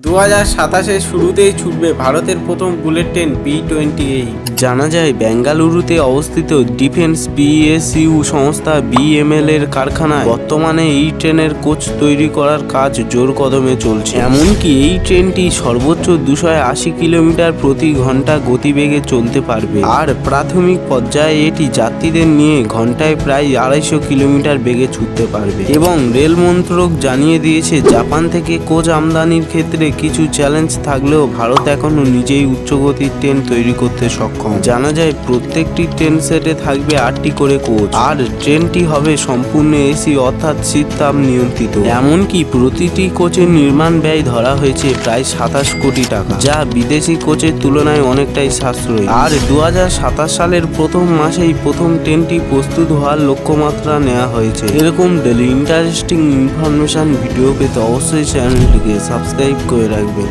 2027-এর শুরুতেই ছুটবে ভারতের প্রথম বুলেট ট্রেন B28। জানা যায় বেঙ্গালুরুতে অবস্থিত ডিফেন্স বিএসইউ সংস্থা বিএমএল এর কারখানায় বর্তমানে এই ট্রেনের কোচ তৈরি করার কাজ জোর কদমে চলছে। এমনকি এই ট্রেনটি সর্বোচ্চ 280 কিলোমিটার প্রতি ঘন্টা গতিবেগে চলতে পারবে, আর প্রাথমিক পর্যায়ে এটি যাত্রীদের নিয়ে ঘন্টায় প্রায় 250 কিলোমিটার বেগে ছুটতে পারবে। এবং রেল মন্ত্রক জানিয়ে দিয়েছে, জাপান থেকে কোচ আমদানির ক্ষেত্রে কিছু চ্যালেঞ্জ থাকলেও ভারত এখনো নিজেই উচ্চগতির ট্রেন তৈরি করতে সক্ষম। জানা যায় প্রত্যেকটি ট্রেন সেটে থাকবে 8টি করে কোচ, আর ট্রেনটি হবে সম্পূর্ণ এসি অর্থাৎ শীততাপ নিয়ন্ত্রিত। এমনকি প্রতিটি কোচের নির্মাণ ব্যয় ধরা হয়েছে প্রায় 27 কোটি টাকা, যা বিদেশি কোচের তুলনায় অনেকটাই সাশ্রয়ী। আর 2027 সালের প্রথম মাসেই প্রথম ট্রেনটি প্রস্তুত হওয়ার লক্ষ্যমাত্রা নেওয়া হয়েছে। এরকম ডেলি ইন্টারেস্টিং ইনফরমেশন ভিডিও পেতে অবশ্যই চ্যানেলটিকে সাবস্ক্রাইব করে রাখবে।